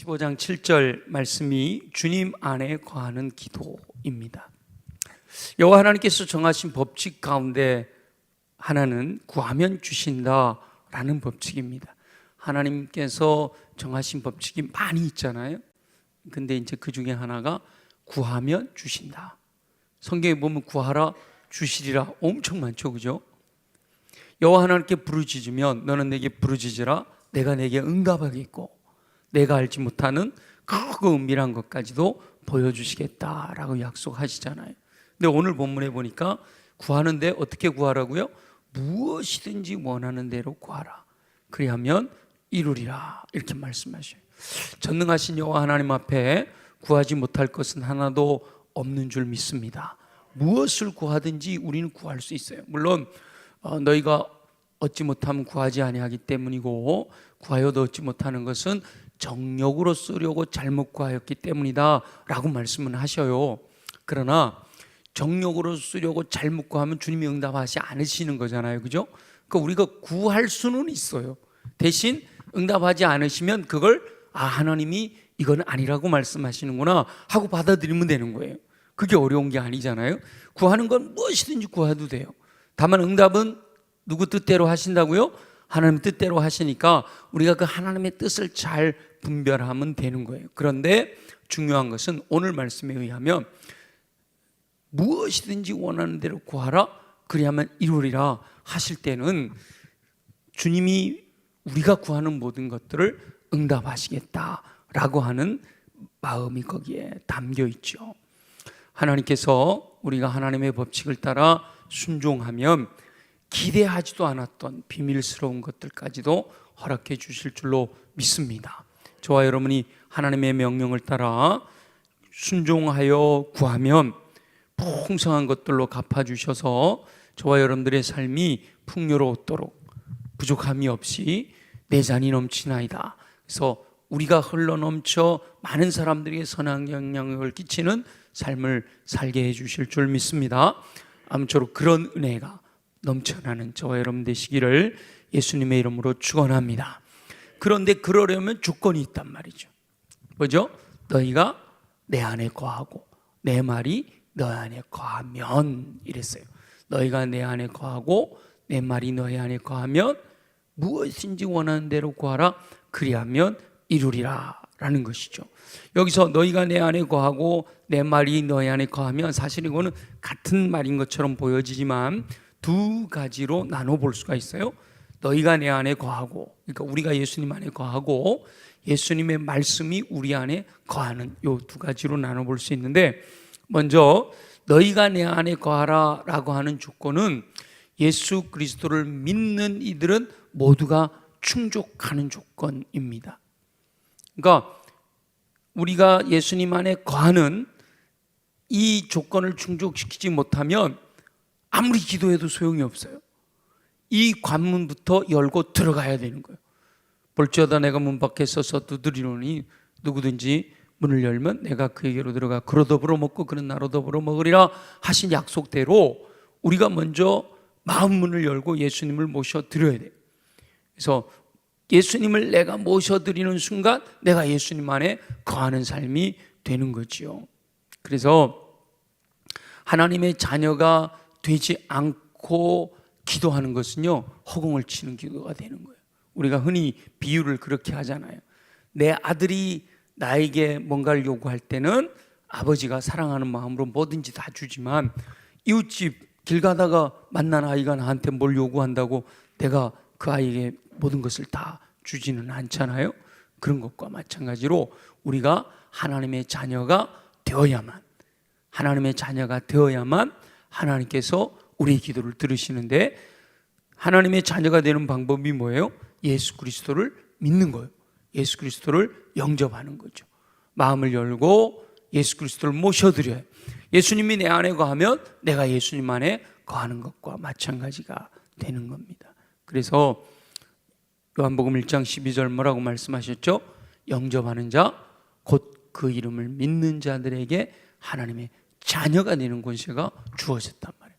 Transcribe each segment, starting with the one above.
15장 7절 말씀이 주님 안에 거하는 기도입니다. 여호와 하나님께서 정하신 법칙 가운데 하나는 구하면 주신다라는 법칙입니다. 하나님께서 정하신 법칙이 많이 있잖아요. 근데 이제 그 중에 하나가 구하면 주신다. 성경에 보면 구하라 주시리라 엄청 많죠, 그죠? 여호와 하나님께 부르짖으면 너는 내게 부르짖으라 내가 내게 응답하겠고 내가 알지 못하는 크고 은밀한 것까지도 보여주시겠다라고 약속하시잖아요. 근데 오늘 본문에 보니까 구하는데 어떻게 구하라고요? 무엇이든지 원하는 대로 구하라. 그리하면 이루리라 이렇게 말씀하셔요. 전능하신 여호와 하나님 앞에 구하지 못할 것은 하나도 없는 줄 믿습니다. 무엇을 구하든지 우리는 구할 수 있어요. 물론 너희가 얻지 못하면 구하지 아니하기 때문이고 구하여도 얻지 못하는 것은 정욕으로 쓰려고 잘못 구하였기 때문이다 라고 말씀은 하셔요. 그러나 정욕으로 쓰려고 잘못 구하면 주님이 응답하지 않으시는 거잖아요, 그죠? 그러니까 우리가 구할 수는 있어요. 대신 응답하지 않으시면 그걸 하나님이 이건 아니라고 말씀하시는구나 하고 받아들이면 되는 거예요. 그게 어려운 게 아니잖아요. 구하는 건 무엇이든지 구해도 돼요. 다만 응답은 누구 뜻대로 하신다고요? 하나님 뜻대로 하시니까 우리가 그 하나님의 뜻을 잘 분별하면 되는 거예요. 그런데 중요한 것은 오늘 말씀에 의하면 무엇이든지 원하는 대로 구하라 그리하면 이루리라 하실 때는 주님이 우리가 구하는 모든 것들을 응답하시겠다라고 하는 마음이 거기에 담겨 있죠. 하나님께서 우리가 하나님의 법칙을 따라 순종하면 기대하지도 않았던 비밀스러운 것들까지도 허락해 주실 줄로 믿습니다. 저와 여러분이 하나님의 명령을 따라 순종하여 구하면 풍성한 것들로 갚아주셔서 저와 여러분들의 삶이 풍요로웠도록 부족함이 없이 내 잔이 넘치나이다. 그래서 우리가 흘러넘쳐 많은 사람들에게 선한 영향을 끼치는 삶을 살게 해주실 줄 믿습니다. 아무쪼록 그런 은혜가 넘쳐나는 저와 여러분 되시기를 예수님의 이름으로 축원합니다. 그런데 그러려면 조건이 있단 말이죠. 뭐죠? 너희가 내 안에 거하고 내 말이 너희 안에 거하면 이랬어요. 너희가 내 안에 거하고 내 말이 너희 안에 거하면 무엇인지 원하는 대로 구하라 그리하면 이루리라 라는 것이죠. 여기서 너희가 내 안에 거하고 내 말이 너희 안에 거하면 사실 이거는 같은 말인 것처럼 보여지지만 두 가지로 나눠볼 수가 있어요. 너희가 내 안에 거하고, 그러니까 우리가 예수님 안에 거하고 예수님의 말씀이 우리 안에 거하는 이 두 가지로 나눠볼 수 있는데, 먼저 너희가 내 안에 거하라 라고 하는 조건은 예수 그리스도를 믿는 이들은 모두가 충족하는 조건입니다. 그러니까 우리가 예수님 안에 거하는 이 조건을 충족시키지 못하면 아무리 기도해도 소용이 없어요. 이 관문부터 열고 들어가야 되는 거예요. 볼지어다 내가 문 밖에 서서 두드리노니 누구든지 문을 열면 내가 그에게로 들어가 그로 더불어 먹고 그는 나로 더불어 먹으리라 하신 약속대로 우리가 먼저 마음 문을 열고 예수님을 모셔드려야 돼요. 그래서 예수님을 내가 모셔드리는 순간 내가 예수님 안에 거하는 삶이 되는 거지요. 그래서 하나님의 자녀가 되지 않고 기도하는 것은요, 허공을 치는 기도가 되는 거예요. 우리가 흔히 비유를 그렇게 하잖아요. 내 아들이 나에게 뭔가를 요구할 때는 아버지가 사랑하는 마음으로 뭐든지 다 주지만 이웃집 길 가다가 만난 아이가 나한테 뭘 요구한다고 내가 그 아이에게 모든 것을 다 주지는 않잖아요. 그런 것과 마찬가지로 우리가 하나님의 자녀가 되어야만 하나님께서 우리의 기도를 들으시는데, 하나님의 자녀가 되는 방법이 뭐예요? 예수 그리스도를 믿는 거예요. 예수 그리스도를 영접하는 거죠. 마음을 열고 예수 그리스도를 모셔드려요. 예수님이 내 안에 거하면 내가 예수님 안에 거하는 것과 마찬가지가 되는 겁니다. 그래서 요한복음 1장 12절 뭐라고 말씀하셨죠? 영접하는 자, 곧 그 이름을 믿는 자들에게 하나님의 자녀가 되는 권세가 주어졌단 말이에요.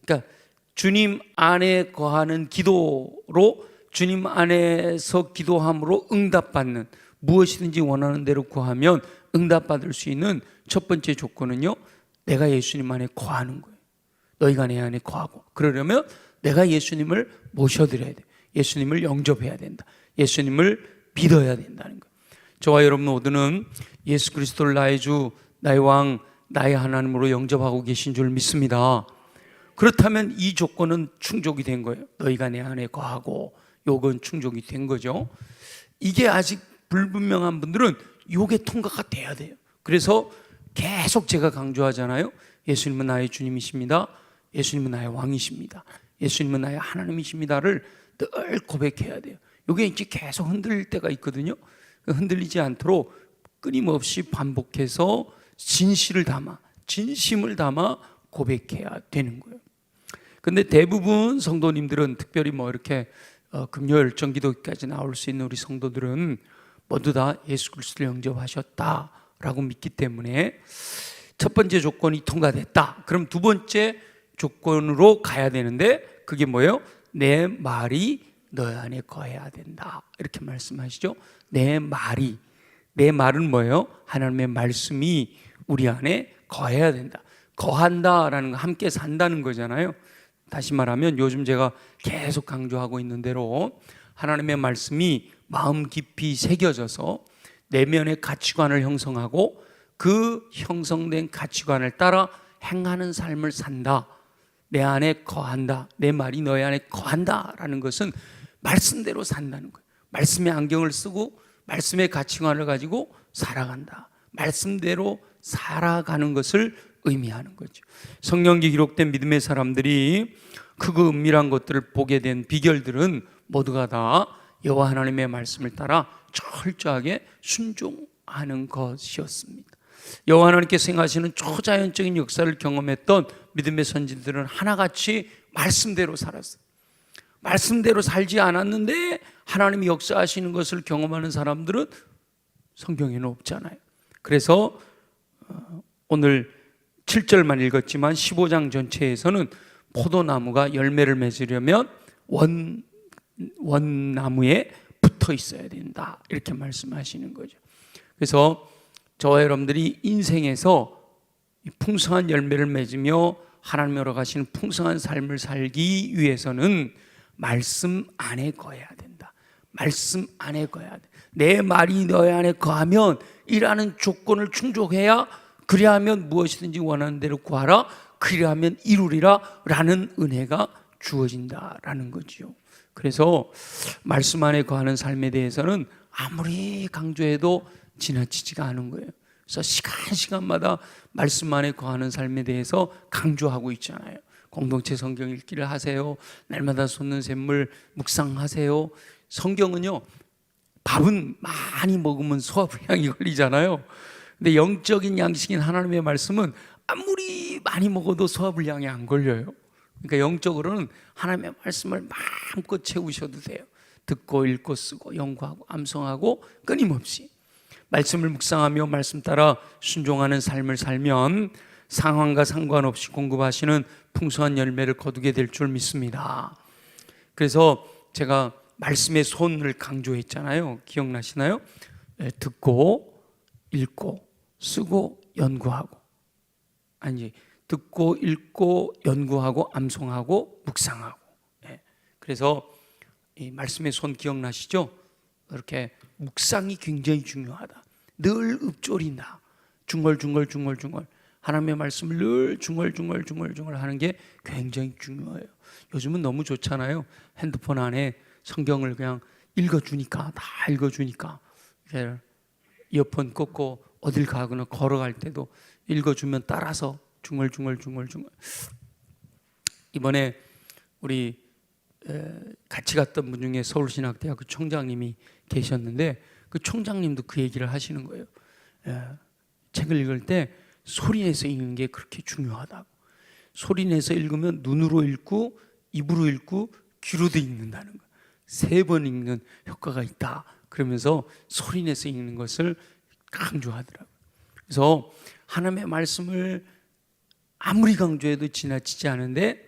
그러니까 주님 안에 거하는 기도로, 주님 안에서 기도함으로 응답받는, 무엇이든지 원하는 대로 구하면 응답받을 수 있는 첫 번째 조건은요, 내가 예수님 안에 거하는 거예요. 너희가 내 안에 거하고. 그러려면 내가 예수님을 모셔드려야 돼. 예수님을 영접해야 된다. 예수님을 믿어야 된다는 거예요. 저와 여러분 모두는 예수 그리스도를 나의 주, 나의 왕, 나의 하나님으로 영접하고 계신 줄 믿습니다. 그렇다면 이 조건은 충족이 된 거예요. 너희가 내 안에 거하고, 요건 충족이 된 거죠. 이게 아직 불분명한 분들은 요게 통과가 돼야 돼요. 그래서 계속 제가 강조하잖아요. 예수님은 나의 주님이십니다. 예수님은 나의 왕이십니다. 예수님은 나의 하나님이십니다를 늘 고백해야 돼요. 요게 이제 계속 흔들릴 때가 있거든요. 흔들리지 않도록 끊임없이 반복해서 진심을 담아 고백해야 되는 거예요. 근데 대부분 성도님들은, 특별히 뭐 이렇게 금요일 정기도까지 나올 수 있는 우리 성도들은 모두 다 예수 그리스도를 영접하셨다라고 믿기 때문에 첫 번째 조건이 통과됐다. 그럼 두 번째 조건으로 가야 되는데, 그게 뭐예요? 내 말이 너 안에 거해야 된다, 이렇게 말씀하시죠. 내 말은 뭐예요? 하나님의 말씀이 우리 안에 거해야 된다. 거한다라는 거 함께 산다는 거잖아요. 다시 말하면 요즘 제가 계속 강조하고 있는 대로 하나님의 말씀이 마음 깊이 새겨져서 내면의 가치관을 형성하고 그 형성된 가치관을 따라 행하는 삶을 산다. 내 안에 거한다. 내 말이 너희 안에 거한다라는 것은 말씀대로 산다는 거예요. 말씀의 안경을 쓰고 말씀의 가치관을 가지고 살아간다. 말씀대로 살아가는 것을 의미하는 거죠. 성경에 기록된 믿음의 사람들이 크고 은밀한 것들을 보게 된 비결들은 모두가 다 여호와 하나님의 말씀을 따라 철저하게 순종하는 것이었습니다. 여호와 하나님께서 행하시는 초자연적인 역사를 경험했던 믿음의 선진들은 하나같이 말씀대로 살았어요. 말씀대로 살지 않았는데 하나님이 역사하시는 것을 경험하는 사람들은 성경에는 없잖아요. 그래서 오늘 7절만 읽었지만 15장 전체에서는 포도나무가 열매를 맺으려면 원나무에 붙어 있어야 된다, 이렇게 말씀하시는 거죠. 그래서 저와 여러분들이 인생에서 풍성한 열매를 맺으며 하나님으로 가시는 풍성한 삶을 살기 위해서는 말씀 안에 거해야 된다. 말씀 안에 거해야 돼. 내 말이 너희 안에 거하면 이라는 조건을 충족해야, 그래야 하면 무엇이든지 원하는 대로 구하라, 그래야 하면 이루리라 라는 은혜가 주어진다라는 거지요. 그래서 말씀 안에 거하는 삶에 대해서는 아무리 강조해도 지나치지가 않은 거예요. 그래서 시간마다 말씀 안에 거하는 삶에 대해서 강조하고 있잖아요. 공동체 성경 읽기를 하세요. 날마다 솟는 샘물 묵상하세요. 성경은요, 밥은 많이 먹으면 소화불량이 걸리잖아요. 근데 영적인 양식인 하나님의 말씀은 아무리 많이 먹어도 소화불량이 안 걸려요. 그러니까 영적으로는 하나님의 말씀을 마음껏 채우셔도 돼요. 듣고 읽고 쓰고 연구하고 암송하고 끊임없이 말씀을 묵상하며 말씀 따라 순종하는 삶을 살면 상황과 상관없이 공급하시는 풍성한 열매를 거두게 될 줄 믿습니다. 그래서 제가 말씀의 손을 강조했잖아요. 기억나시나요? 듣고 읽고 쓰고 연구하고, 아니 듣고 읽고 연구하고 암송하고 묵상하고. 그래서 이 말씀의 손 기억나시죠? 이렇게 묵상이 굉장히 중요하다. 늘 읊조린다. 중얼중얼 하나님의 말씀을 늘 중얼중얼 하는 게 굉장히 중요해요. 요즘은 너무 좋잖아요. 핸드폰 안에 성경을 그냥 읽어주니까, 다 읽어주니까, 이어폰 꽂고 어딜 가거나 걸어갈 때도 읽어주면 따라서 중얼중얼. 이번에 우리 같이 갔던 분 중에 서울신학대학교 총장님이 계셨는데, 그 총장님도 그 얘기를 하시는 거예요. 책을 읽을 때 소리내서 읽는 게 그렇게 중요하다고. 소리내서 읽으면 눈으로 읽고 입으로 읽고 귀로도 읽는다는 거예요. 3번 읽는 효과가 있다, 그러면서 소리내서 읽는 것을 강조하더라고요. 그래서 하나님의 말씀을 아무리 강조해도 지나치지 않은데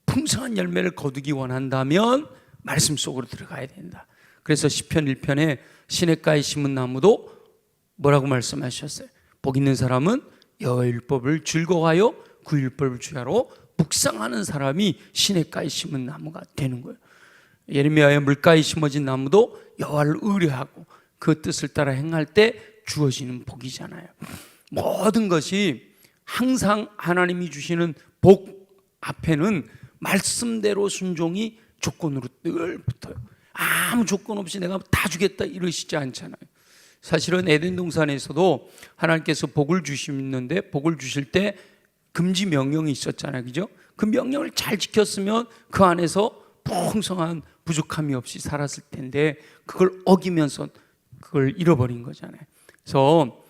풍성한 열매를 거두기 원한다면 말씀 속으로 들어가야 된다. 그래서 시편 1편에 시냇가에 심은 나무도 뭐라고 말씀하셨어요? 복 있는 사람은 여호와의 율법을 즐거워하여 그 율법을 주야로 묵상하는 사람이 시냇가에 심은 나무가 되는 거예요. 예레미야의 물가에 심어진 나무도 여호와를 의뢰하고 그 뜻을 따라 행할 때 주어지는 복이잖아요. 모든 것이 항상 하나님이 주시는 복 앞에는 말씀대로 순종이 조건으로 늘 붙어요. 아무 조건 없이 내가 다 주겠다 이러시지 않잖아요. 사실은 에덴 동산에서도 하나님께서 복을 주시는데 복을 주실 때 금지 명령이 있었잖아요. 그죠? 그 명령을 잘 지켰으면 그 안에서 풍성한 부족함이 없이 살았을 텐데 그걸 어기면서 그걸 잃어버린 거잖아요. 그래서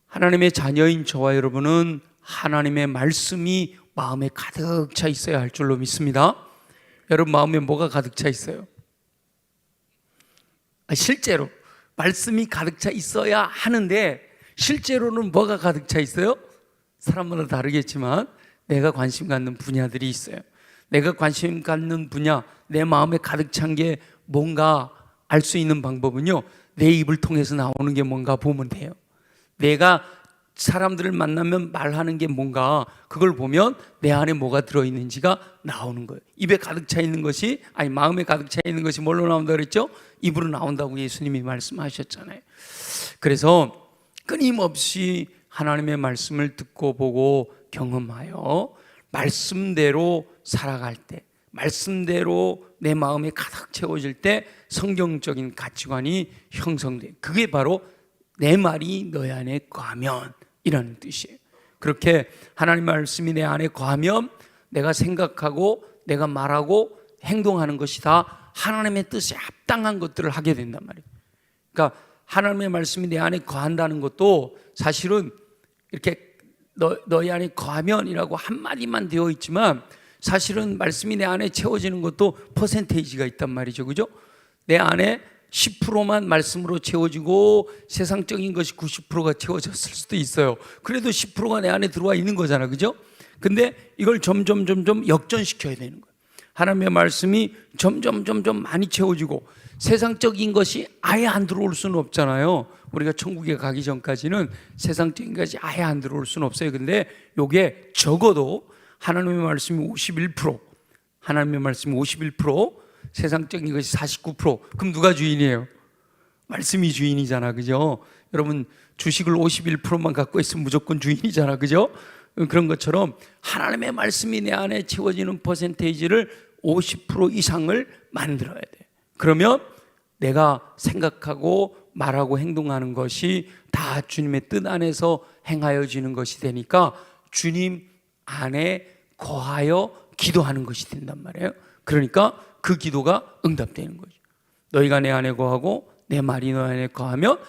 하나님의 자녀인 저와 여러분은 하나님의 말씀이 마음에 가득 차 있어야 할 줄로 믿습니다. 여러분 마음에 뭐가 가득 차 있어요? 실제로 말씀이 가득 차 있어야 하는데 실제로는 뭐가 가득 차 있어요? 사람마다 다르겠지만 내가 관심 갖는 분야들이 있어요. 내가 관심 갖는 분야, 내 마음에 가득 찬 게 뭔가 알 수 있는 방법은요, 내 입을 통해서 나오는 게 뭔가 보면 돼요. 내가 사람들을 만나면 말하는 게 뭔가 그걸 보면 내 안에 뭐가 들어있는지가 나오는 거예요. 입에 가득 차 있는 것이, 아니 마음에 가득 차 있는 것이 뭘로 나온다 그랬죠? 입으로 나온다고 예수님이 말씀하셨잖아요. 그래서 끊임없이 하나님의 말씀을 듣고 보고 경험하여 말씀대로 살아갈 때, 말씀대로 내 마음에 가득 채워질 때 성경적인 가치관이 형성돼. 그게 바로 내 말이 너희 안에 거하면 이라는 뜻이에요. 그렇게 하나님 말씀이 내 안에 거하면 내가 생각하고 내가 말하고 행동하는 것이 다 하나님의 뜻에 합당한 것들을 하게 된단 말이에요. 그러니까 하나님의 말씀이 내 안에 거한다는 것도 사실은 이렇게 너희 안에 거하면이라고 한마디만 되어 있지만 사실은 말씀이 내 안에 채워지는 것도 퍼센테이지가 있단 말이죠. 그죠? 내 안에 10%만 말씀으로 채워지고 세상적인 것이 90%가 채워졌을 수도 있어요. 그래도 10%가 내 안에 들어와 있는 거잖아. 그죠? 근데 이걸 점점 역전시켜야 되는 거예요. 하나님의 말씀이 점점 많이 채워지고 세상적인 것이 아예 안 들어올 수는 없잖아요. 우리가 천국에 가기 전까지는 세상적인 것이 아예 안 들어올 수는 없어요. 근데 이게 적어도 하나님의 말씀이 51%, 하나님의 말씀이 51%, 세상적인 것이 49%. 그럼 누가 주인이에요? 말씀이 주인이잖아. 그죠? 여러분 주식을 51%만 갖고 있으면 무조건 주인이잖아. 그죠? 그런 것처럼 하나님의 말씀이 내 안에 채워지는 퍼센테이지를 50% 이상을 만들어야 돼. 그러면 내가 생각하고 말하고 행동하는 것이 다 주님의 뜻 안에서 행하여지는 것이 되니까 주님 안에 거하여 기도하는 것이 된단 말이에요. 그러니까 그 기도가 응답되는 거죠. 너희가 내 안에 거하고 내 말이 너희 안에 거하면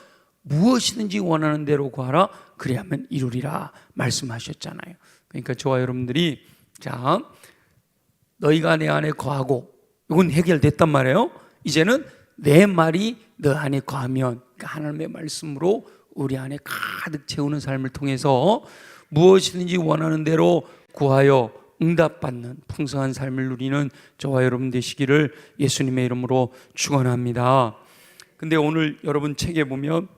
무엇이든지 원하는 대로 구하라 그리하면 이루리라 말씀하셨잖아요. 그러니까 저와 여러분들이 자 너희가 내 안에 거하고 이건 해결됐단 말이에요. 이제는 내 말이 너 안에 거하면 그러니까 하나님의 말씀으로 우리 안에 가득 채우는 삶을 통해서 무엇이든지 원하는 대로 구하여 응답받는 풍성한 삶을 누리는 저와 여러분 되시기를 예수님의 이름으로 축원합니다. 근데 오늘 여러분 책에 보면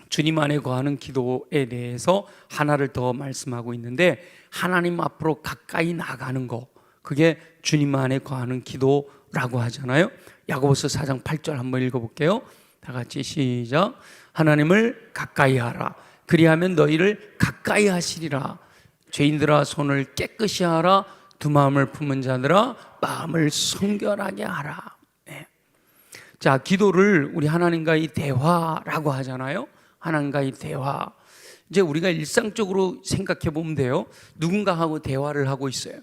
주님 안에 거하는 기도에 대해서 하나를 더 말씀하고 있는데 하나님 앞으로 가까이 나가는 거 그게 주님 안에 거하는 기도라고 하잖아요. 야고보서 4장 8절 한번 읽어볼게요. 다 같이 시작. 하나님을 가까이 하라 그리하면 너희를 가까이 하시리라. 죄인들아 손을 깨끗이 하라. 두 마음을 품은 자들아 마음을 성결하게 하라. 네. 자, 기도를 우리 하나님과의 대화라고 하잖아요. 하나님과의 대화. 이제 우리가 일상적으로 생각해 보면 돼요. 누군가하고 대화를 하고 있어요.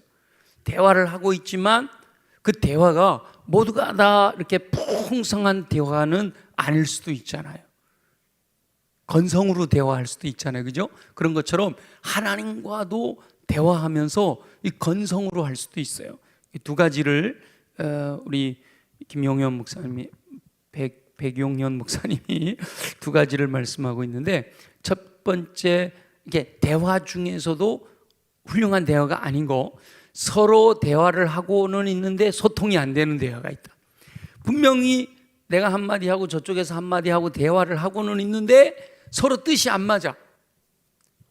대화를 하고 있지만 그 대화가 모두가 다 이렇게 풍성한 대화는 아닐 수도 있잖아요. 건성으로 대화할 수도 있잖아요. 그죠? 그런 것처럼 하나님과도 대화하면서 이 건성으로 할 수도 있어요. 이 두 가지를 우리 김용현 목사님이 백용현 목사님이 두 가지를 말씀하고 있는데 첫 번째 이게 대화 중에서도 훌륭한 대화가 아닌 거 서로 대화를 하고는 있는데 소통이 안 되는 대화가 있다. 분명히 내가 한마디 하고 저쪽에서 한마디 하고 대화를 하고는 있는데 서로 뜻이 안 맞아.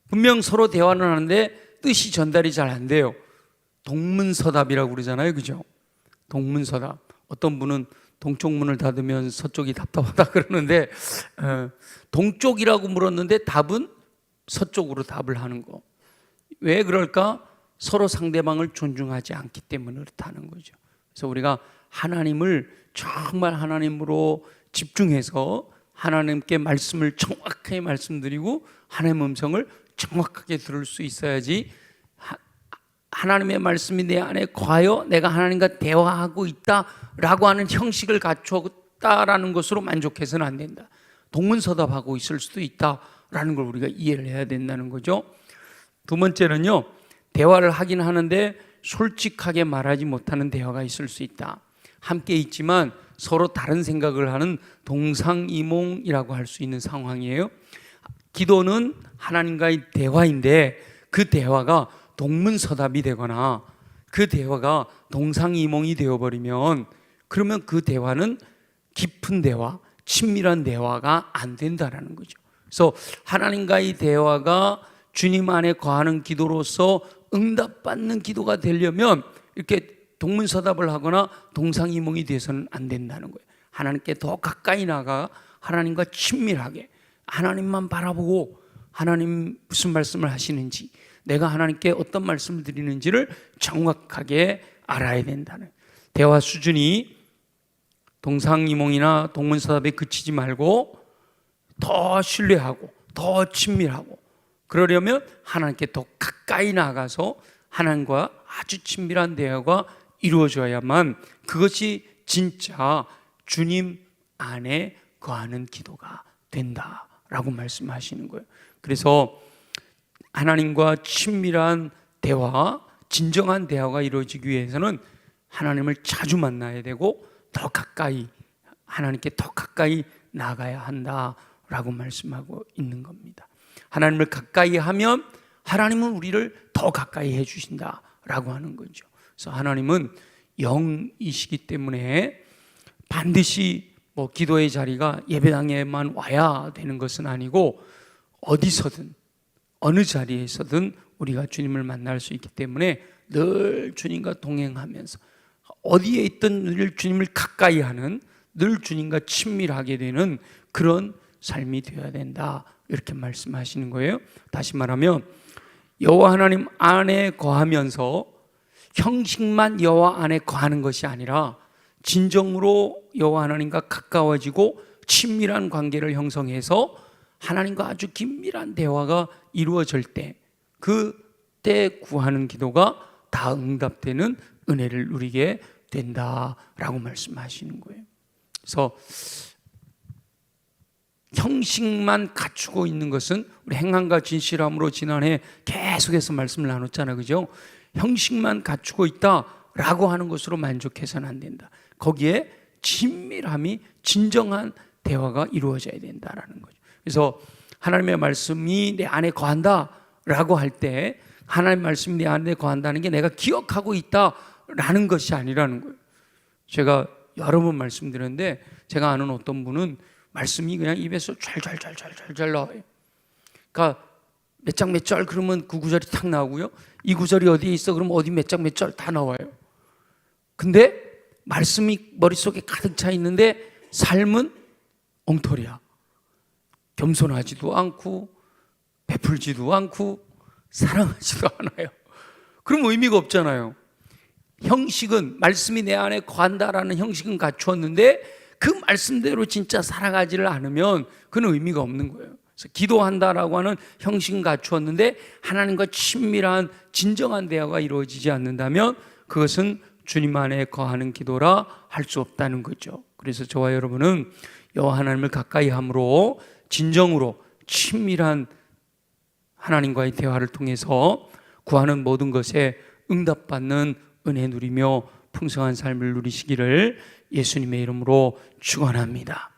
분명 서로 대화는 하는데 뜻이 전달이 잘 안 돼요. 동문서답이라고 그러잖아요, 그죠? 동문서답. 어떤 분은 동쪽 문을 닫으면 서쪽이 답답하다 그러는데 동쪽이라고 물었는데 답은 서쪽으로 답을 하는 거. 왜 그럴까? 서로 상대방을 존중하지 않기 때문에 그렇다는 거죠. 그래서 우리가 하나님을 정말 하나님으로 집중해서 하나님께 말씀을 정확하게 말씀드리고 하나님의 음성을 정확하게 들을 수 있어야지, 하나님의 말씀이 내 안에 거하여 내가 하나님과 대화하고 있다라고 하는 형식을 갖췄다라는 것으로 만족해서는 안 된다. 동문서답하고 있을 수도 있다라는 걸 우리가 이해를 해야 된다는 거죠. 두 번째는요, 대화를 하긴 하는데 솔직하게 말하지 못하는 대화가 있을 수 있다. 함께 있지만 서로 다른 생각을 하는 동상이몽이라고 할 수 있는 상황이에요. 기도는 하나님과의 대화인데 그 대화가 동문서답이 되거나 그 대화가 동상이몽이 되어버리면 그러면 그 대화는 깊은 대화, 친밀한 대화가 안 된다라는 거죠. 그래서 하나님과의 대화가 주님 안에 거하는 기도로서 응답받는 기도가 되려면 이렇게 동문서답을 하거나 동상이몽이 돼서는 안 된다는 거예요. 하나님께 더 가까이 나가 하나님과 친밀하게 하나님만 바라보고 하나님 무슨 말씀을 하시는지, 내가 하나님께 어떤 말씀을 드리는지를 정확하게 알아야 된다는, 대화 수준이 동상이몽이나 동문서답에 그치지 말고 더 신뢰하고 더 친밀하고, 그러려면 하나님께 더 가까이 나가서 하나님과 아주 친밀한 대화가 이루어져야만 그것이 진짜 주님 안에 거하는 기도가 된다라고 말씀하시는 거예요. 그래서 하나님과 친밀한 대화, 진정한 대화가 이루어지기 위해서는 하나님을 자주 만나야 되고 더 가까이, 하나님께 더 가까이 나가야 한다라고 말씀하고 있는 겁니다. 하나님을 가까이 하면 하나님은 우리를 더 가까이 해주신다라고 하는 거죠. 그래서 하나님은 영이시기 때문에 반드시 기도의 자리가 예배당에만 와야 되는 것은 아니고 어디서든 어느 자리에서든 우리가 주님을 만날 수 있기 때문에 늘 주님과 동행하면서 어디에 있든 늘 주님을 가까이 하는, 늘 주님과 친밀하게 되는 그런 삶이 되어야 된다, 이렇게 말씀하시는 거예요. 다시 말하면 여호와 하나님 안에 거하면서 형식만 여호와 안에 거하는 것이 아니라 진정으로 여호와 하나님과 가까워지고 친밀한 관계를 형성해서 하나님과 아주 긴밀한 대화가 이루어질 때, 그때 구하는 기도가 다 응답되는 은혜를 누리게 된다라고 말씀하시는 거예요. 그래서 형식만 갖추고 있는 것은, 우리 행함과 진실함으로 지난해 계속해서 말씀을 나눴잖아요, 그죠? 형식만 갖추고 있다라고 하는 것으로 만족해서는 안 된다. 거기에 친밀함이, 진정한 대화가 이루어져야 된다라는 거죠. 그래서 하나님의 말씀이 내 안에 거한다라고 할 때, 하나님의 말씀이 내 안에 거한다는 게 내가 기억하고 있다라는 것이 아니라는 거예요. 제가 여러 번 말씀드렸는데, 제가 아는 어떤 분은 말씀이 그냥 입에서 잘 나와요. 그러니까 몇 장 몇 절 그러면 그 구절이 탁 나오고요, 이 구절이 어디에 있어 그러면 어디 몇 장 몇 절 다 나와요. 근데 말씀이 머릿속에 가득 차 있는데 삶은 엉터리야. 겸손하지도 않고 베풀지도 않고 사랑하지도 않아요. 그럼 의미가 없잖아요. 형식은, 말씀이 내 안에 거한다라는 형식은 갖추었는데 그 말씀대로 진짜 살아가지를 않으면 그건 의미가 없는 거예요. 그래서 기도한다라고 하는 형식은 갖추었는데 하나님과 친밀한 진정한 대화가 이루어지지 않는다면 그것은 주님 안에 거하는 기도라 할 수 없다는 거죠. 그래서 저와 여러분은 여호와 하나님을 가까이 함으로 진정으로 친밀한 하나님과의 대화를 통해서 구하는 모든 것에 응답받는 은혜 누리며 풍성한 삶을 누리시기를 예수님의 이름으로 축원합니다.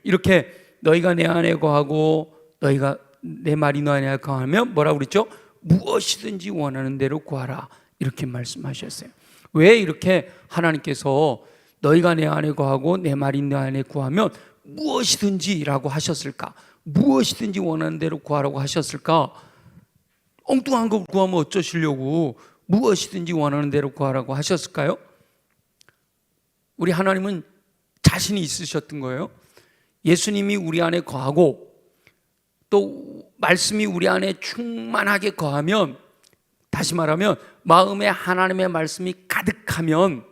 이렇게 너희가 내 안에 거하고 너희가 내 말이 너 안에 거하면 뭐라고 그랬죠? 무엇이든지 원하는 대로 구하라, 이렇게 말씀하셨어요. 왜 이렇게 하나님께서 너희가 내 안에 거하고 내 말이 내 안에 구하면 무엇이든지라고 하셨을까? 무엇이든지 원하는 대로 구하라고 하셨을까? 엉뚱한 거 구하면 어쩌시려고 무엇이든지 원하는 대로 구하라고 하셨을까요? 우리 하나님은 자신이 있으셨던 거예요. 예수님이 우리 안에 거하고 또 말씀이 우리 안에 충만하게 거하면, 다시 말하면 마음에 하나님의 말씀이 가득하면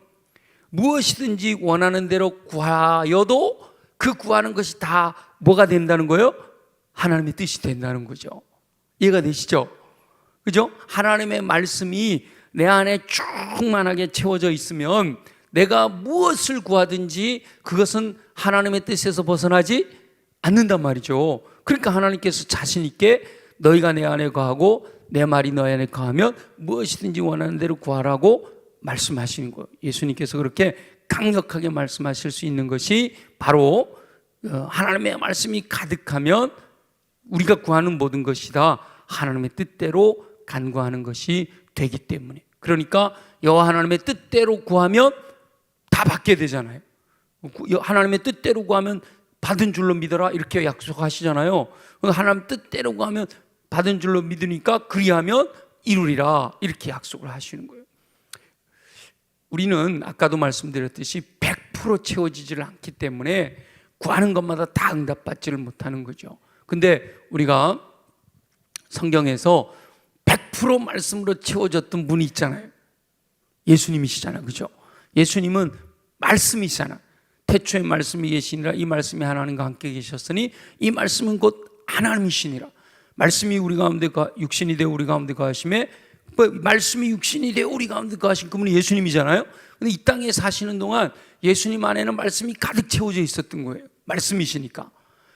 무엇이든지 원하는 대로 구하여도 그 구하는 것이 다 뭐가 된다는 거예요? 하나님의 뜻이 된다는 거죠. 이해가 되시죠? 그죠? 하나님의 말씀이 내 안에 충만하게 채워져 있으면 내가 무엇을 구하든지 그것은 하나님의 뜻에서 벗어나지 않는단 말이죠. 그러니까 하나님께서 자신 있게 너희가 내 안에 거하고 내 말이 너희 안에 거하면 무엇이든지 원하는 대로 구하라고 말씀하시는 거예요. 예수님께서 그렇게 강력하게 말씀하실 수 있는 것이 바로 하나님의 말씀이 가득하면 우리가 구하는 모든 것이 다 하나님의 뜻대로 간구하는 것이 되기 때문에, 그러니까 여호와 하나님의 뜻대로 구하면 다 받게 되잖아요. 하나님의 뜻대로 구하면 받은 줄로 믿어라 이렇게 약속하시잖아요. 하나님 뜻대로 구하면 받은 줄로 믿으니까 그리하면 이루리라 이렇게 약속을 하시는 거예요. 우리는 아까도 말씀드렸듯이 100% 채워지지를 않기 때문에 구하는 것마다 다 응답받지를 못하는 거죠. 근데 우리가 성경에서 100% 말씀으로 채워졌던 분이 있잖아요. 예수님이시잖아요. 그죠? 예수님은 말씀이시잖아. 태초에 말씀이 계시니라 이 말씀이 하나님과 함께 계셨으니 이 말씀은 곧 하나님이시니라. 말씀이 우리 가운데 육신이 되어 우리 가운데 거하심에, 말씀이 육신이 되어 우리 가운데 거하신 그분이 예수님이잖아요. 근데 이 땅에 사시는 동안 예수님 안에는 말씀이 가득 채워져 있었던 거예요. 말씀이시니까.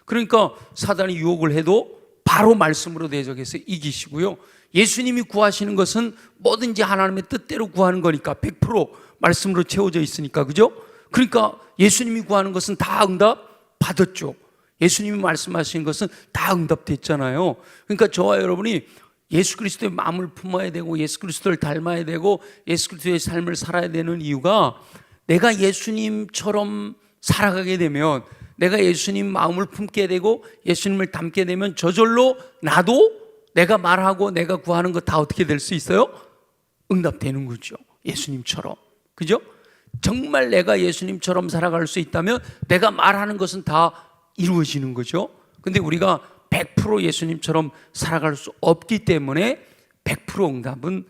그러니까 사단이 유혹을 해도 바로 말씀으로 대적해서 이기시고요. 예수님이 구하시는 것은 뭐든지 하나님의 뜻대로 구하는 거니까 100% 말씀으로 채워져 있으니까, 그죠? 그러니까 예수님이 구하는 것은 다 응답 받았죠. 예수님이 말씀하신 것은 다 응답됐잖아요. 그러니까 저와 여러분이 예수 그리스도의 마음을 품어야 되고 예수 그리스도를 닮아야 되고 예수 그리스도의 삶을 살아야 되는 이유가, 내가 예수님처럼 살아가게 되면, 내가 예수님 마음을 품게 되고 예수님을 닮게 되면 저절로 나도 내가 말하고 내가 구하는 거 다 어떻게 될 수 있어요? 응답되는 거죠. 예수님처럼. 그죠? 정말 내가 예수님처럼 살아갈 수 있다면 내가 말하는 것은 다 이루어지는 거죠. 근데 우리가 100% 예수님처럼 살아갈 수 없기 때문에 100% 응답은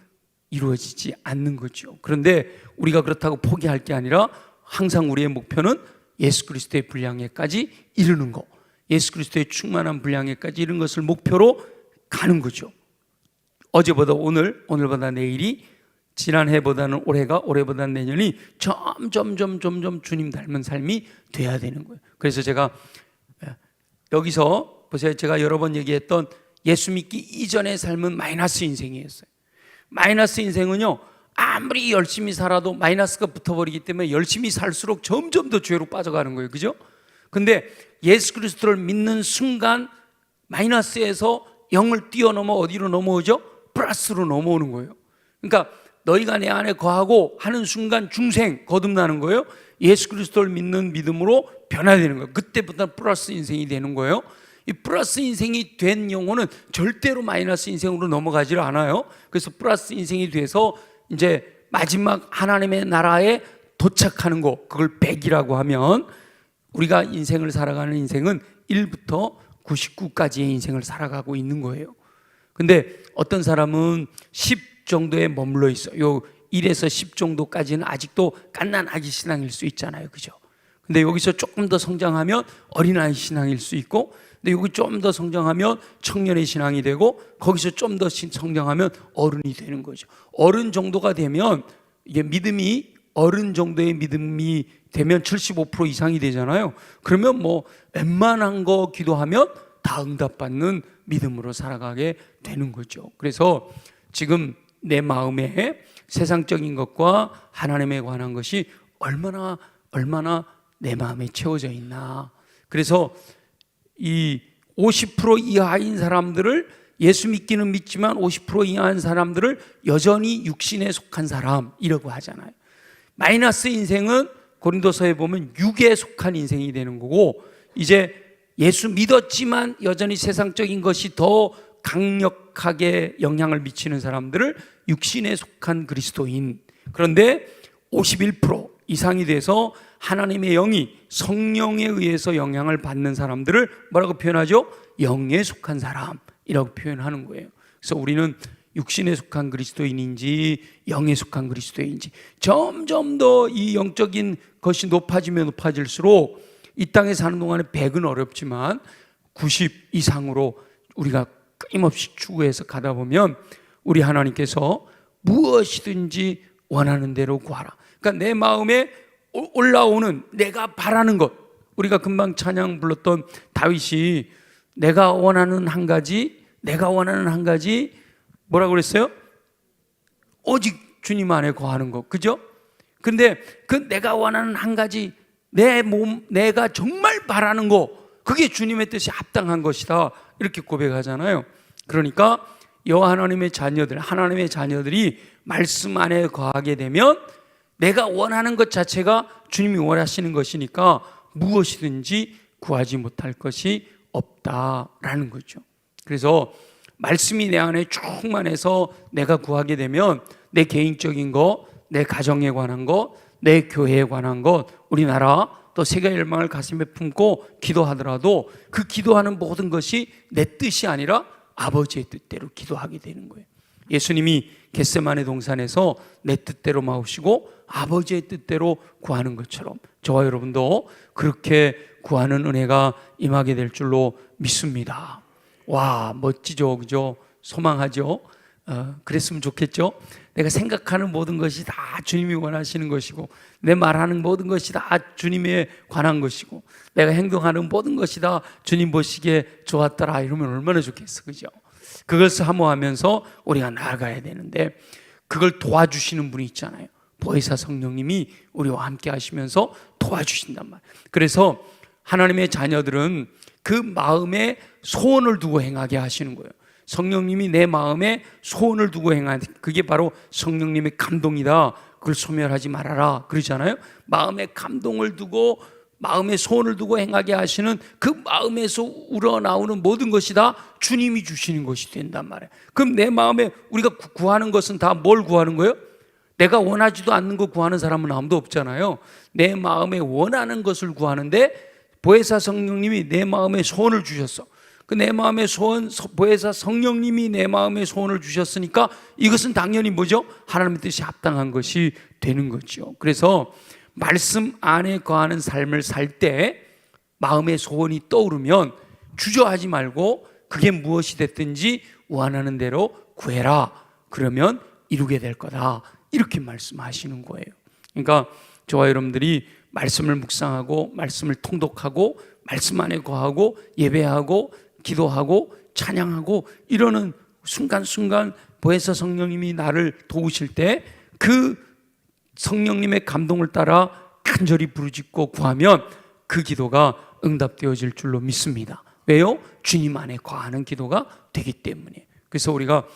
이루어지지 않는 거죠. 그런데 우리가 그렇다고 포기할 게 아니라 항상 우리의 목표는 예수 그리스도의 분량에까지 이르는 것, 예수 그리스도의 충만한 분량에까지 이르는 것을 목표로 가는 거죠. 어제보다 오늘, 오늘보다 내일이, 지난해보다는 올해가, 올해보다는 내년이 점점 주님 닮은 삶이 돼야 되는 거예요. 그래서 제가 여기서 보세요. 제가 여러 번 얘기했던 예수 믿기 이전의 삶은 마이너스 인생이었어요. 마이너스 인생은요, 아무리 열심히 살아도 마이너스가 붙어버리기 때문에 열심히 살수록 점점 더 죄로 빠져가는 거예요. 그죠? 근데 예수 그리스도를 믿는 순간 마이너스에서 0을 뛰어넘어 어디로 넘어오죠? 플러스로 넘어오는 거예요. 그러니까 너희가 내 안에 거하고 하는 순간 중생 거듭나는 거예요. 예수 그리스도를 믿는 믿음으로 변화되는 거예요. 그때부터 플러스 인생이 되는 거예요. 이 플러스 인생이 된 영혼은 절대로 마이너스 인생으로 넘어가질 않아요. 그래서 플러스 인생이 돼서 이제 마지막 하나님의 나라에 도착하는 거, 그걸 100이라고 하면, 우리가 인생을 살아가는 인생은 1부터 99까지의 인생을 살아가고 있는 거예요. 근데 어떤 사람은 10 정도에 머물러 있어요. 요 1에서 10 정도까지는 아직도 갓난아기 신앙일 수 있잖아요. 그죠? 근데 여기서 조금 더 성장하면 어린아이 신앙일 수 있고, 근데 여기 좀 더 성장하면 청년의 신앙이 되고, 거기서 좀 더 성장하면 어른이 되는 거죠. 어른 정도가 되면, 이게 믿음이 어른 정도의 믿음이 되면 75% 이상이 되잖아요. 그러면 뭐 웬만한 거 기도하면 다 응답받는 믿음으로 살아가게 되는 거죠. 그래서 지금 내 마음에 세상적인 것과 하나님에 관한 것이 얼마나 내 마음에 채워져 있나. 그래서 이 50% 이하인 사람들을, 예수 믿기는 믿지만 50% 이하인 사람들을 여전히 육신에 속한 사람이라고 하잖아요. 마이너스 인생은 고린도서에 보면 육에 속한 인생이 되는 거고, 이제 예수 믿었지만 여전히 세상적인 것이 더 강력하게 영향을 미치는 사람들을 육신에 속한 그리스도인. 그런데 51% 이상이 돼서 하나님의 영이 성령에 의해서 영향을 받는 사람들을 뭐라고 표현하죠? 영에 속한 사람이라고 표현하는 거예요. 그래서 우리는 육신에 속한 그리스도인인지 영에 속한 그리스도인인지 점점 더 이 영적인 것이 높아지면 높아질수록 이 땅에 사는 동안에 100은 어렵지만 90 이상으로 우리가 끊임없이 추구해서 가다 보면 우리 하나님께서 무엇이든지 원하는 대로 구하라. 그러니까 내 마음에 올라오는 내가 바라는 것, 우리가 금방 찬양 불렀던 다윗이 내가 원하는 한 가지 뭐라고 그랬어요? 오직 주님 안에 거하는 것, 그죠? 근데 그 내가 원하는 한 가지, 내가 정말 바라는 거, 그게 주님의 뜻이 합당한 것이다, 이렇게 고백하잖아요. 그러니까 여호와 하나님의 자녀들이 말씀 안에 거하게 되면 내가 원하는 것 자체가 주님이 원하시는 것이니까 무엇이든지 구하지 못할 것이 없다라는 거죠. 그래서 말씀이 내 안에 충만해서 내가 구하게 되면 내 개인적인 것, 내 가정에 관한 것, 내 교회에 관한 것, 우리나라 또 세계 열망을 가슴에 품고 기도하더라도 그 기도하는 모든 것이 내 뜻이 아니라 아버지의 뜻대로 기도하게 되는 거예요. 예수님이 겟세마네 동산에서 내 뜻대로 마시고 아버지의 뜻대로 구하는 것처럼 저와 여러분도 그렇게 구하는 은혜가 임하게 될 줄로 믿습니다. 와, 멋지죠, 그죠? 소망하죠. 그랬으면 좋겠죠. 내가 생각하는 모든 것이 다 주님이 원하시는 것이고, 내 말하는 모든 것이 다 주님에 관한 것이고, 내가 행동하는 모든 것이 다 주님 보시기에 좋았더라, 이러면 얼마나 좋겠어, 그죠? 그걸 사모하면서 우리가 나아가야 되는데, 그걸 도와주시는 분이 있잖아요. 보혜사 성령님이 우리와 함께 하시면서 도와주신단 말이에요. 그래서 하나님의 자녀들은 그 마음에 소원을 두고 행하게 하시는 거예요. 성령님이 내 마음에 소원을 두고 행하는, 그게 바로 성령님의 감동이다. 그걸 소멸하지 말아라 그러잖아요. 마음에 감동을 두고 마음에 소원을 두고 행하게 하시는 그 마음에서 우러나오는 모든 것이 다 주님이 주시는 것이 된단 말이에요. 그럼 내 마음에 우리가 구하는 것은 다 뭘 구하는 거예요? 내가 원하지도 않는 거 구하는 사람은 아무도 없잖아요. 내 마음에 원하는 것을 구하는데 보혜사 성령님이 내 마음에 소원을 주셨어. 그 내 마음의 소원, 보혜사 성령님이 내 마음의 소원을 주셨으니까 이것은 당연히 뭐죠? 하나님의 뜻이 합당한 것이 되는 거죠. 그래서 말씀 안에 거하는 삶을 살 때 마음의 소원이 떠오르면 주저하지 말고 그게 무엇이 됐든지 원하는 대로 구해라. 그러면 이루게 될 거다. 이렇게 말씀하시는 거예요. 그러니까 저와 여러분들이 말씀을 묵상하고 말씀을 통독하고 말씀 안에 거하고 예배하고 기도하고 찬양하고 이러는 순간순간 보혜사 성령님이 나를 도우실 때 그 성령님의 감동을 따라 간절히 부르짖고 구하면 그 기도가 응답되어질 줄로 믿습니다. 왜요? 주님 안에 거하는 기도가 되기 때문에. 그래서 우리가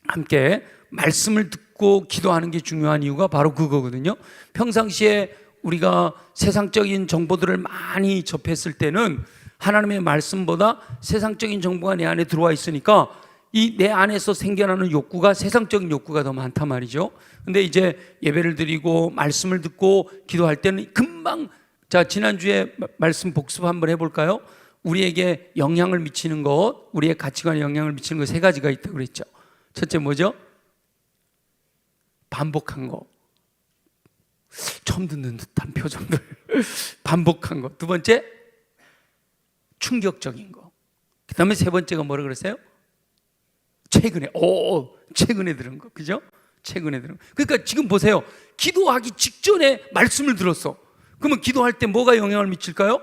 함께 말씀을 듣고 기도하는 게 중요한 이유가 바로 그거거든요. 평상시에 우리가 세상적인 정보들을 많이 접했을 때는 하나님의 말씀보다 세상적인 정보가 내 안에 들어와 있으니까 이 내 안에서 생겨나는 욕구가 세상적인 욕구가 더 많단 말이죠. 근데 이제 예배를 드리고 말씀을 듣고 기도할 때는 금방, 자, 지난주에 말씀 복습 한번 해볼까요? 우리에게 영향을 미치는 것, 우리의 가치관에 영향을 미치는 것 세 가지가 있다고 그랬죠. 첫째 뭐죠? 반복한 거. 처음 듣는 듯한 표정들. 반복한 거. 두 번째, 충격적인 거. 그 다음에 세 번째가 뭐라 그랬어요? 최근에 들은 거. 그죠? 최근에 들은 거. 그러니까 지금 보세요. 기도하기 직전에 말씀을 들었어. 그러면 기도할 때 뭐가 영향을 미칠까요?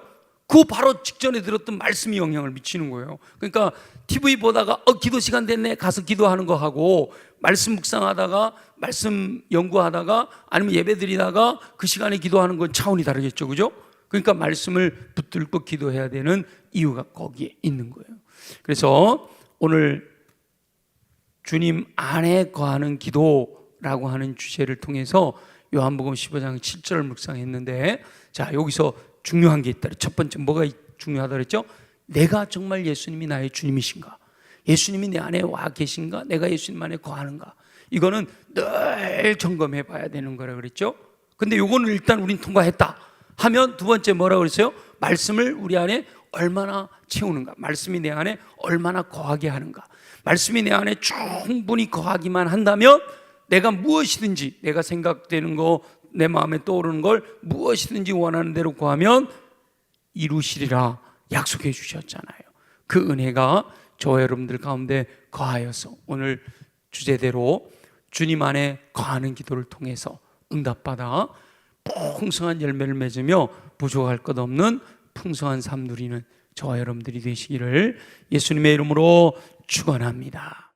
그 바로 직전에 들었던 말씀이 영향을 미치는 거예요. 그러니까 TV 보다가 기도 시간 됐네 가서 기도하는 거 하고, 말씀 묵상하다가 말씀 연구하다가 아니면 예배 드리다가 그 시간에 기도하는 건 차원이 다르겠죠. 그죠? 그러니까 말씀을 붙들고 기도해야 되는 이유가 거기에 있는 거예요. 그래서 오늘 주님 안에 거하는 기도라고 하는 주제를 통해서 요한복음 15장 7절을 묵상했는데, 자, 여기서 중요한 게 있다. 첫 번째 뭐가 중요하다 그랬죠? 내가 정말 예수님이 나의 주님이신가? 예수님이 내 안에 와 계신가? 내가 예수님 안에 거하는가? 이거는 늘 점검해 봐야 되는 거라 그랬죠. 근데 요거는 일단 우린 통과했다 하면, 두 번째 뭐라고 그랬어요? 말씀을 우리 안에 얼마나 채우는가? 말씀이 내 안에 얼마나 거하게 하는가? 말씀이 내 안에 충분히 거하기만 한다면 내가 무엇이든지, 내가 생각되는 거, 내 마음에 떠오르는 걸 무엇이든지 원하는 대로 구하면 이루시리라 약속해 주셨잖아요. 그 은혜가 저와 여러분들 가운데 거하여서 오늘 주제대로 주님 안에 거하는 기도를 통해서 응답받아 풍성한 열매를 맺으며 부족할 것 없는 풍성한 삶 누리는 저와 여러분들이 되시기를 예수님의 이름으로 축원합니다.